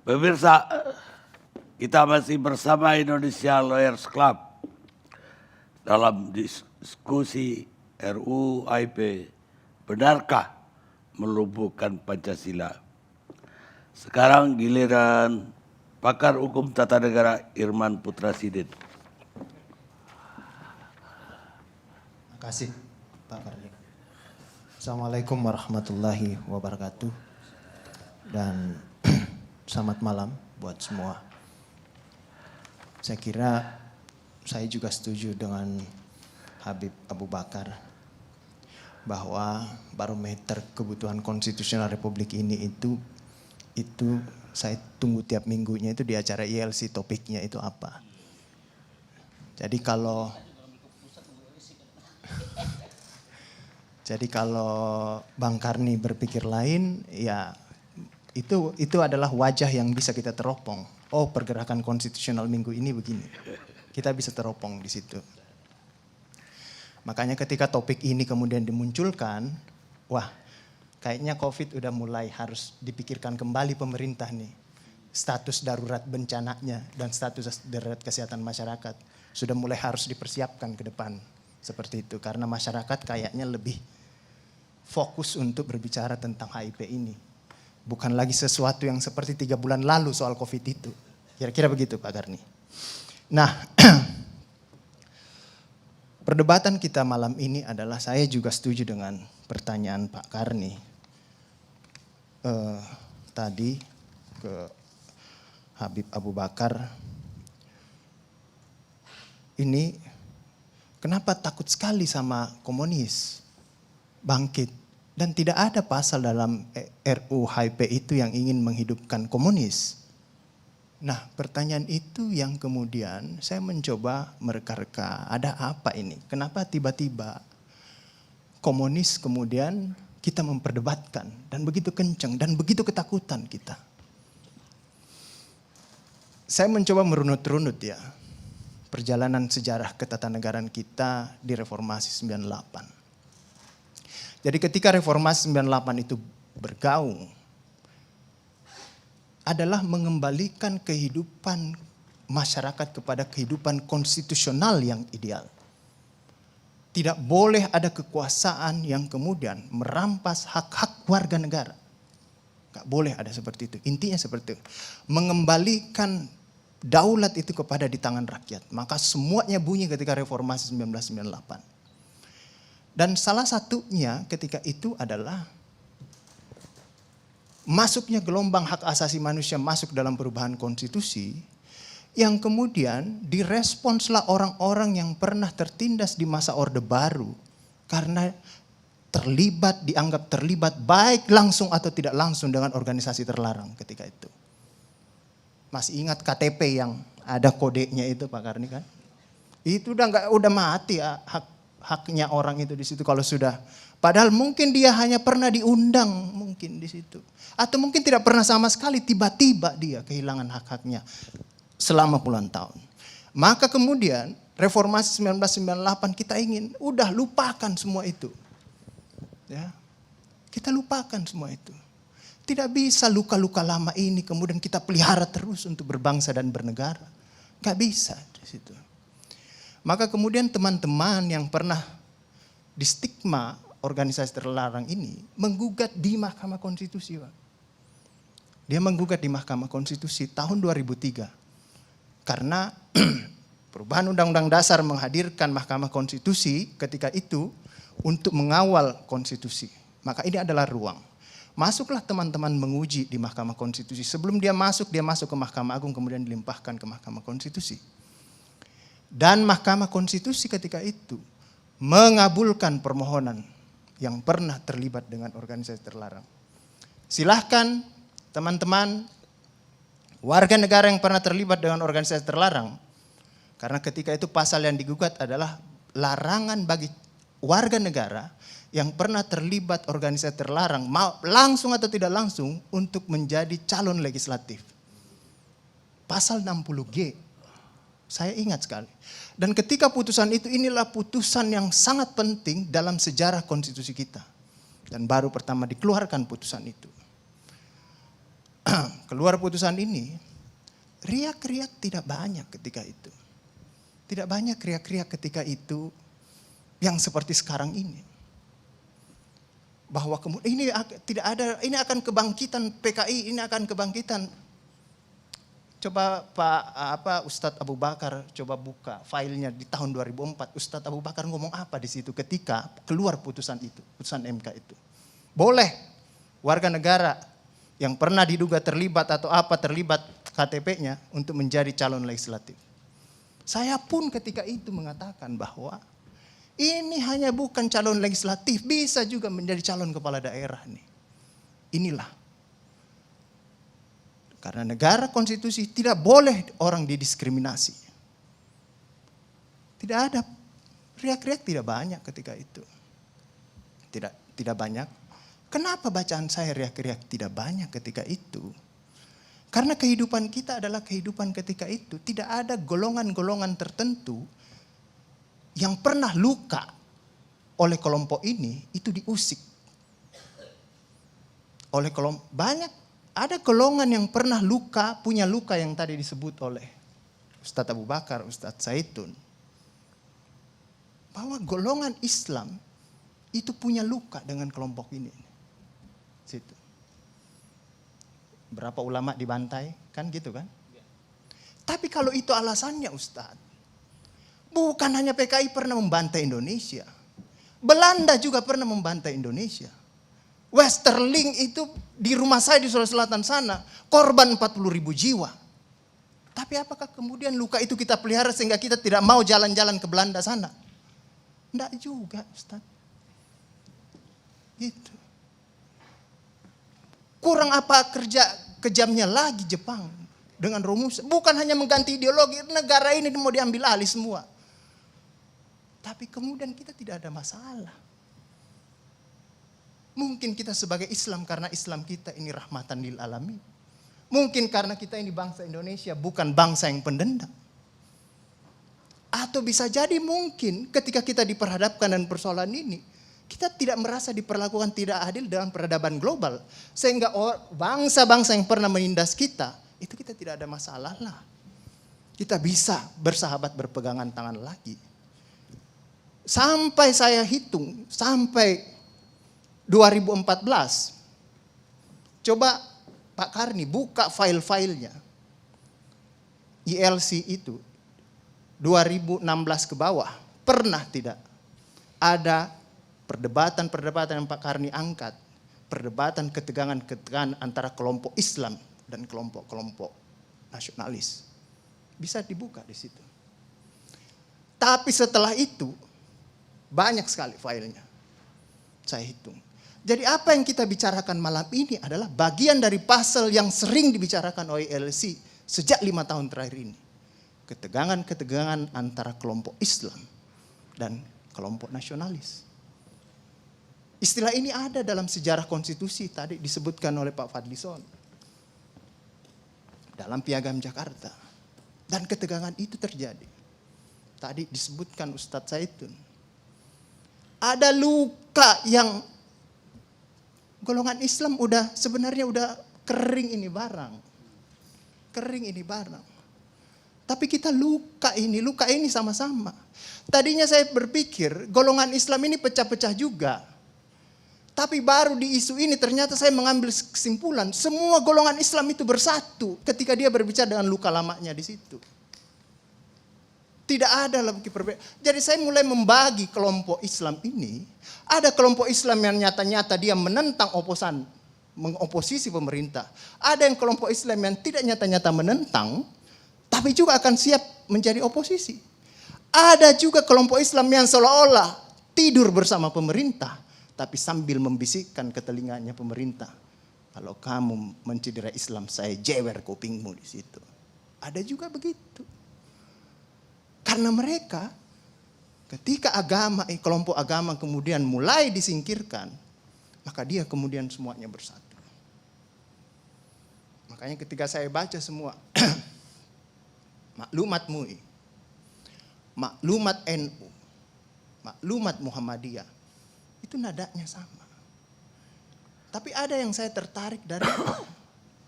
Pemirsa, kita masih bersama Indonesia Lawyers Club dalam diskusi RUU HIP, benarkah melumpuhkan Pancasila? Sekarang giliran pakar hukum tata negara Irman Putra Sidin. Terima kasih Pak Karni. Assalamualaikum warahmatullahi wabarakatuh dan selamat malam buat semua. Saya kira saya juga setuju dengan Habib Abu Bakar bahwa barometer kebutuhan konstitusional Republik ini itu saya tunggu tiap minggunya itu di acara ILC, topiknya itu apa. Jadi kalau Bang Karni berpikir lain, ya itu adalah wajah yang bisa kita teropong. Oh, pergerakan konstitusional minggu ini begini. Kita bisa teropong di situ. Makanya ketika topik ini kemudian dimunculkan, wah, kayaknya COVID udah mulai harus dipikirkan kembali pemerintah nih. Status darurat bencananya dan status darurat kesehatan masyarakat sudah mulai harus dipersiapkan ke depan. Seperti itu, karena masyarakat kayaknya lebih fokus untuk berbicara tentang HIP ini. Bukan lagi sesuatu yang seperti 3 bulan lalu soal COVID itu. Kira-kira begitu Pak Karni. Nah, perdebatan kita malam ini adalah saya juga setuju dengan pertanyaan Pak Karni. Tadi ke Habib Abu Bakar. Ini kenapa takut sekali sama komunis bangkit dan tidak ada pasal dalam RUU HIP itu yang ingin menghidupkan komunis. Nah, pertanyaan itu yang kemudian saya mencoba mereka-reka, ada apa ini? Kenapa tiba-tiba komunis kemudian kita memperdebatkan dan begitu kencang dan begitu ketakutan kita. Saya mencoba merunut-runut ya perjalanan sejarah ketatanegaraan kita di Reformasi 98. Jadi ketika Reformasi 98 itu bergaung, adalah mengembalikan kehidupan masyarakat kepada kehidupan konstitusional yang ideal. Tidak boleh ada kekuasaan yang kemudian merampas hak-hak warga negara. Gak boleh ada seperti itu. Intinya seperti itu. Mengembalikan daulat itu kepada di tangan rakyat. Maka semuanya bunyi ketika Reformasi 1998. Dan salah satunya ketika itu adalah masuknya gelombang hak asasi manusia masuk dalam perubahan konstitusi yang kemudian diresponslah orang-orang yang pernah tertindas di masa Orde Baru karena dianggap terlibat baik langsung atau tidak langsung dengan organisasi terlarang ketika itu. Masih ingat KTP yang ada kodenya itu Pak Karni kan? Itu udah mati ya, haknya orang itu di situ kalau sudah. Padahal mungkin dia hanya pernah diundang mungkin di situ. Atau mungkin tidak pernah sama sekali, tiba-tiba dia kehilangan hak-haknya selama puluhan tahun. Maka kemudian Reformasi 1998 kita ingin udah lupakan semua itu. Ya. Kita lupakan semua itu. Tidak bisa luka-luka lama ini kemudian kita pelihara terus untuk berbangsa dan bernegara. Gak bisa di situ. Maka kemudian teman-teman yang pernah di stigma organisasi terlarang ini menggugat di Mahkamah Konstitusi, Pak. Dia menggugat di Mahkamah Konstitusi tahun 2003. Karena perubahan Undang-Undang Dasar menghadirkan Mahkamah Konstitusi ketika itu untuk mengawal konstitusi. Maka ini adalah ruang. Masuklah teman-teman menguji di Mahkamah Konstitusi. Sebelum dia masuk ke Mahkamah Agung kemudian dilimpahkan ke Mahkamah Konstitusi. Dan Mahkamah Konstitusi ketika itu mengabulkan permohonan yang pernah terlibat dengan organisasi terlarang. Silahkan teman-teman warga negara yang pernah terlibat dengan organisasi terlarang. Karena ketika itu pasal yang digugat adalah larangan bagi warga negara yang pernah terlibat organisasi terlarang, langsung atau tidak langsung, untuk menjadi calon legislatif. Pasal 60G. Saya ingat sekali. Dan ketika putusan itu, inilah putusan yang sangat penting dalam sejarah konstitusi kita. Dan baru pertama dikeluarkan putusan itu. keluar putusan ini, riak-riak tidak banyak ketika itu. Tidak banyak riak-riak ketika itu yang seperti sekarang ini. Bahwa ini tidak ada, ini akan kebangkitan PKI, ini akan kebangkitan. Coba Ustadz Abu Bakar coba buka filenya di tahun 2004. Ustadz Abu Bakar ngomong apa di situ ketika keluar putusan itu, putusan MK itu. Boleh warga negara yang pernah diduga terlibat atau terlibat KTP-nya untuk menjadi calon legislatif. Saya pun ketika itu mengatakan bahwa ini hanya bukan calon legislatif, bisa juga menjadi calon kepala daerah nih. Inilah. Karena negara konstitusi tidak boleh orang didiskriminasi. Tidak ada, riak-riak tidak banyak ketika itu. Tidak banyak. Kenapa bacaan saya riak-riak tidak banyak ketika itu? Karena kehidupan kita adalah kehidupan ketika itu. Tidak ada golongan-golongan tertentu yang pernah luka oleh kelompok ini, itu diusik. Oleh kelompok, ada golongan yang pernah luka, punya luka yang tadi disebut oleh Ustadz Abu Bakar, Ustadz Zaitun. Bahwa golongan Islam itu punya luka dengan kelompok ini. Situ. Berapa ulama dibantai, kan gitu kan? Tapi kalau itu alasannya Ustadz, bukan hanya PKI pernah membantai Indonesia. Belanda juga pernah membantai Indonesia. Westerling itu di rumah saya di Sulawesi Selatan sana, korban 40.000 jiwa. Tapi apakah kemudian luka itu kita pelihara sehingga kita tidak mau jalan-jalan ke Belanda sana? Tidak juga, Ustaz. Gitu. Kurang apa kerja kejamnya lagi Jepang dengan rumus. Bukan hanya mengganti ideologi, negara ini mau diambil alih semua. Tapi kemudian kita tidak ada masalah. Mungkin kita sebagai Islam karena Islam kita ini rahmatan lil alamin. Mungkin karena kita ini bangsa Indonesia bukan bangsa yang pendendam. Atau bisa jadi mungkin ketika kita diperhadapkan dengan persoalan ini, kita tidak merasa diperlakukan tidak adil dalam peradaban global. Sehingga bangsa-bangsa yang pernah menindas kita, itu kita tidak ada masalah lah. Kita bisa bersahabat berpegangan tangan lagi. Sampai saya hitung, sampai 2014, coba Pak Karni buka file-filenya. ILC itu 2016 ke bawah, pernah tidak ada perdebatan-perdebatan yang Pak Karni angkat, perdebatan ketegangan-ketegangan antara kelompok Islam dan kelompok-kelompok nasionalis. Bisa dibuka di situ. Tapi setelah itu banyak sekali filenya. Saya hitung. Jadi apa yang kita bicarakan malam ini adalah bagian dari pasal yang sering dibicarakan oleh ILC sejak 5 tahun terakhir ini. Ketegangan-ketegangan antara kelompok Islam dan kelompok nasionalis. Istilah ini ada dalam sejarah konstitusi tadi disebutkan oleh Pak Fadlison. Dalam Piagam Jakarta. Dan ketegangan itu terjadi. Tadi disebutkan Ustadz Zaitun. Ada luka yang golongan Islam sebenarnya udah kering ini barang. Kering ini barang. Tapi kita luka ini sama-sama. Tadinya saya berpikir golongan Islam ini pecah-pecah juga. Tapi baru di isu ini ternyata saya mengambil kesimpulan semua golongan Islam itu bersatu ketika dia berbicara dengan luka lamanya di situ. Tidak ada lagi perbedaan. Jadi saya mulai membagi kelompok Islam ini. Ada kelompok Islam yang nyata-nyata dia menentang mengoposisi pemerintah. Ada yang kelompok Islam yang tidak nyata-nyata menentang, tapi juga akan siap menjadi oposisi. Ada juga kelompok Islam yang seolah-olah tidur bersama pemerintah, tapi sambil membisikkan ke telinganya pemerintah. Kalau kamu mencederai Islam, saya jewer kupingmu di situ. Ada juga begitu. Karena mereka ketika kelompok agama kemudian mulai disingkirkan, maka dia kemudian semuanya bersatu. Makanya ketika saya baca semua maklumat MUI, maklumat NU, maklumat Muhammadiyah, itu nadanya sama. Tapi ada yang saya tertarik dari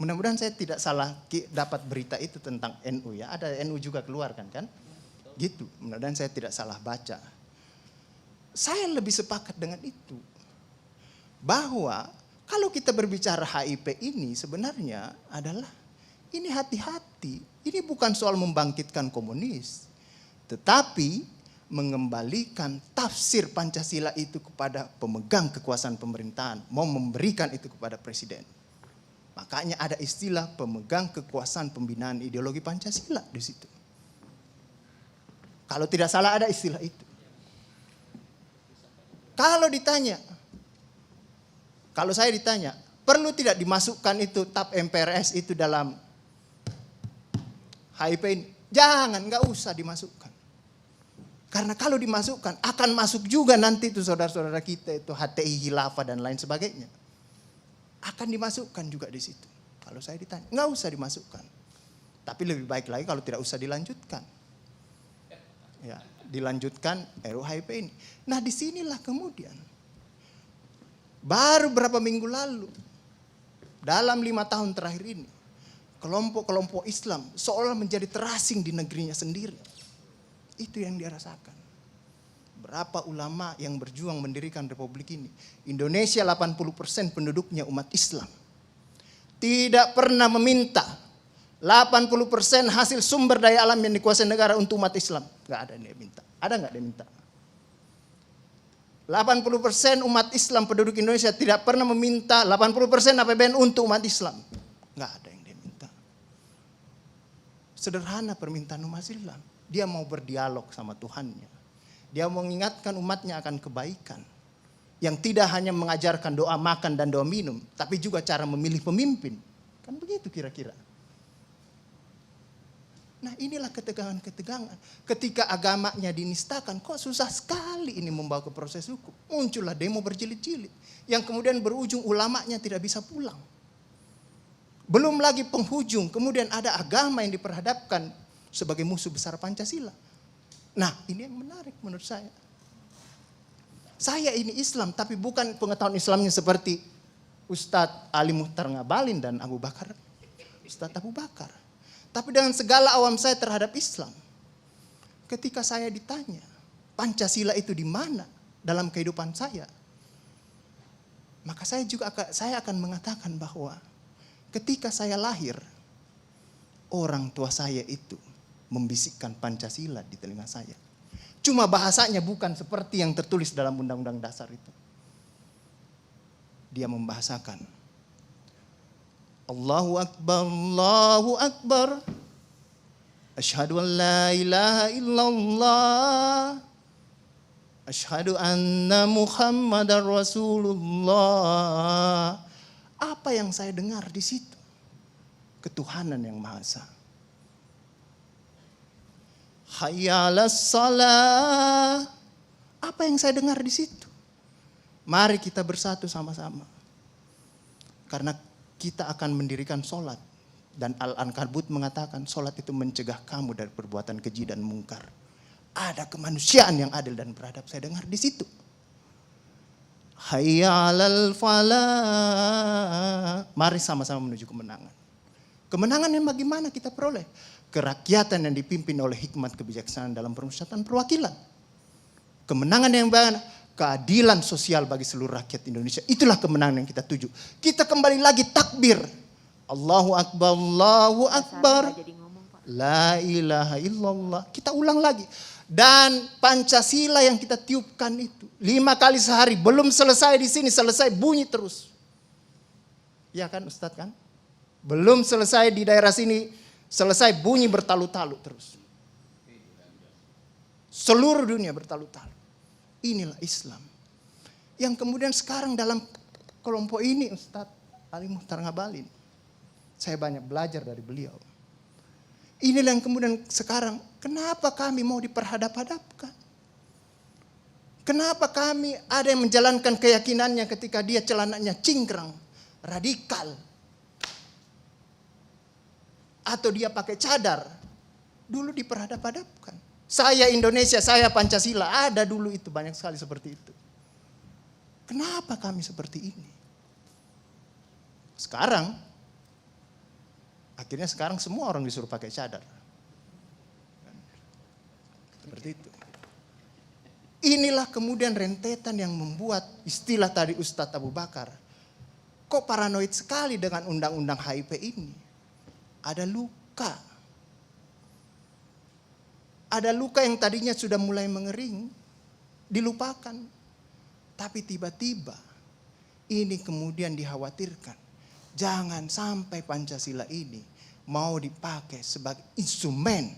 Mudah-mudahan saya tidak salah dapat berita itu tentang NU ya. Ada NU juga keluarkan kan? Gitu. Mudah-mudahan saya tidak salah baca. Saya lebih sepakat dengan itu. Bahwa kalau kita berbicara HIP ini sebenarnya adalah ini hati-hati. Ini bukan soal membangkitkan komunis. Tetapi mengembalikan tafsir Pancasila itu kepada pemegang kekuasaan pemerintahan. Mau memberikan itu kepada presiden. Makanya ada istilah pemegang kekuasaan pembinaan ideologi Pancasila di situ. Kalau tidak salah ada istilah itu. Kalau saya ditanya, perlu tidak dimasukkan itu TAP MPRS itu dalam HIP ini? Jangan, nggak usah dimasukkan. Karena kalau dimasukkan, akan masuk juga nanti itu saudara-saudara kita itu HTI, Khilafah dan lain sebagainya. Akan dimasukkan juga di situ. Kalau saya ditanya, nggak usah dimasukkan. Tapi lebih baik lagi kalau tidak usah dilanjutkan. Ya, dilanjutkan RUU HIP ini. Nah disinilah kemudian, baru berapa minggu lalu, dalam 5 tahun terakhir ini, kelompok-kelompok Islam seolah menjadi terasing di negerinya sendiri. Itu yang dia rasakan. Berapa ulama yang berjuang mendirikan republik ini. Indonesia 80% penduduknya umat Islam. Tidak pernah meminta 80% hasil sumber daya alam yang dikuasai negara untuk umat Islam. Gak ada yang dia minta. Ada gak dia minta? 80% umat Islam penduduk Indonesia tidak pernah meminta 80% APBN untuk umat Islam. Gak ada yang dia minta. Sederhana permintaan umat Islam. Dia mau berdialog sama Tuhannya. Dia mau mengingatkan umatnya akan kebaikan. Yang tidak hanya mengajarkan doa makan dan doa minum. Tapi juga cara memilih pemimpin. Kan begitu kira-kira. Nah inilah ketegangan-ketegangan. Ketika agamanya dinistakan, kok susah sekali ini membawa ke proses hukum. Muncullah demo berjilid-jilid. Yang kemudian berujung ulamanya tidak bisa pulang. Belum lagi penghujung, kemudian ada agama yang diperhadapkan sebagai musuh besar Pancasila. Nah ini yang menarik menurut saya. Saya ini Islam, tapi bukan pengetahuan Islamnya seperti Ustadz Ali Muhtar Ngabalin dan Ustadz Abu Bakar. Tapi dengan segala awam saya terhadap Islam. Ketika saya ditanya, Pancasila itu di mana dalam kehidupan saya? Maka saya akan mengatakan bahwa ketika saya lahir, orang tua saya itu membisikkan Pancasila di telinga saya. Cuma bahasanya bukan seperti yang tertulis dalam Undang-Undang Dasar itu. Dia membahasakan Allahu Akbar, Allahu Akbar. Asyhadu an la ilaha illallah. Asyhadu anna Muhammadar Rasulullah. Apa yang saya dengar di situ? Ketuhanan yang Maha Esa. Hayya 'alas shalah. Apa yang saya dengar di situ? Mari kita bersatu sama-sama. Karena kita akan mendirikan sholat. Dan Al-Ankabut mengatakan sholat itu mencegah kamu dari perbuatan keji dan mungkar. Ada kemanusiaan yang adil dan beradab. Saya dengar di situ. Hayya 'alal falah. Mari sama-sama menuju kemenangan. Kemenangan yang bagaimana kita peroleh? Kerakyatan yang dipimpin oleh hikmat kebijaksanaan dalam permusyawaratan perwakilan. Kemenangan yang bagaimana? Keadilan sosial bagi seluruh rakyat Indonesia. Itulah kemenangan yang kita tuju. Kita kembali lagi takbir. Allahu Akbar, Allahu Akbar. La ilaha illallah. Kita ulang lagi. Dan Pancasila yang kita tiupkan itu 5 kali sehari. Belum selesai di sini, selesai bunyi terus. Ya kan Ustadz kan? Belum selesai di daerah sini, selesai bunyi bertalu-talu terus. Seluruh dunia bertalu-talu. Inilah Islam. Yang kemudian sekarang dalam kelompok ini Ustadz Ali Muhtar Ngabalin. Saya banyak belajar dari beliau. Inilah yang kemudian sekarang, kenapa kami mau diperhadap-hadapkan? Kenapa kami ada yang menjalankan keyakinannya ketika dia celananya cingkrang, radikal. Atau dia pakai cadar. Dulu diperhadap-hadapkan. Saya Indonesia, saya Pancasila. Ada dulu itu, banyak sekali seperti itu. Kenapa kami seperti ini? Sekarang Akhirnya sekarang semua orang disuruh pakai cadar. Seperti itu. Inilah kemudian rentetan yang membuat istilah tadi Ustadz Abu Bakar. Kok paranoid sekali dengan undang-undang HIP ini? Ada luka. Ada luka yang tadinya sudah mulai mengering, dilupakan. Tapi tiba-tiba ini kemudian dikhawatirkan. Jangan sampai Pancasila ini mau dipakai sebagai instrumen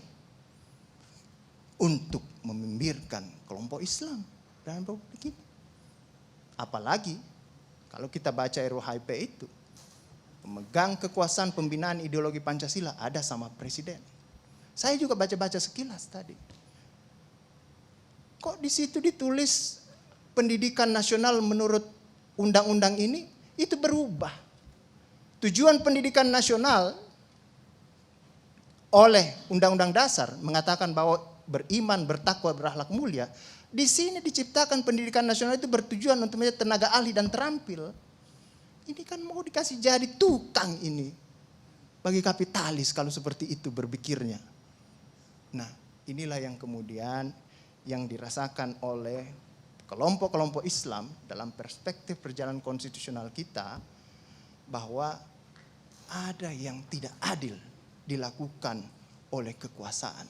untuk membibirkan kelompok Islam dalam republik ini. Apalagi kalau kita baca RUU HIP itu, pemegang kekuasaan pembinaan ideologi Pancasila ada sama presiden. Saya juga baca-baca sekilas tadi. Kok di situ ditulis pendidikan nasional menurut undang-undang ini itu berubah. Tujuan pendidikan nasional oleh Undang-Undang Dasar mengatakan bahwa beriman, bertakwa, berakhlak mulia. Di sini diciptakan pendidikan nasional itu bertujuan untuk menjadi tenaga ahli dan terampil. Ini kan mau dikasih jadi tukang ini bagi kapitalis kalau seperti itu berpikirnya. Nah, inilah yang kemudian yang dirasakan oleh kelompok-kelompok Islam dalam perspektif perjalanan konstitusional kita, bahwa ada yang tidak adil dilakukan oleh kekuasaan.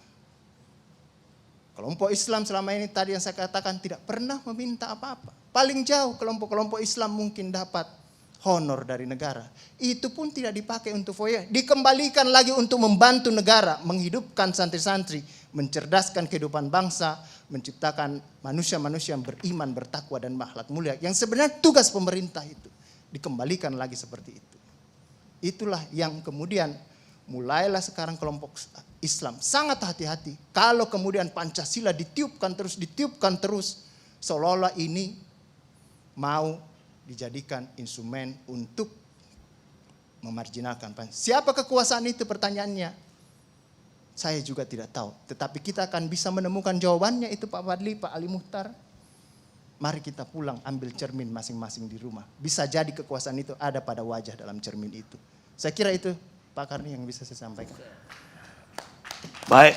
Kelompok Islam selama ini tadi yang saya katakan tidak pernah meminta apa-apa. Paling jauh kelompok-kelompok Islam mungkin dapat honor dari negara. Itu pun tidak dipakai untuk foya. Dikembalikan lagi untuk membantu negara, menghidupkan santri-santri, mencerdaskan kehidupan bangsa, menciptakan manusia-manusia yang beriman, bertakwa dan berakhlak mulia. Yang sebenarnya tugas pemerintah itu. Dikembalikan lagi seperti itu. Itulah yang kemudian mulailah sekarang kelompok Islam sangat hati-hati. Kalau kemudian Pancasila ditiupkan terus, seolah-olah ini mau dijadikan instrumen untuk memarjinalkan Pancasila. Siapa kekuasaan itu pertanyaannya? Saya juga tidak tahu. Tetapi kita akan bisa menemukan jawabannya itu Pak Fadli, Pak Ali Muhtar. Mari kita pulang ambil cermin masing-masing di rumah. Bisa jadi kekuasaan itu ada pada wajah dalam cermin itu. Saya kira itu Pak Karni yang bisa saya sampaikan. Baik.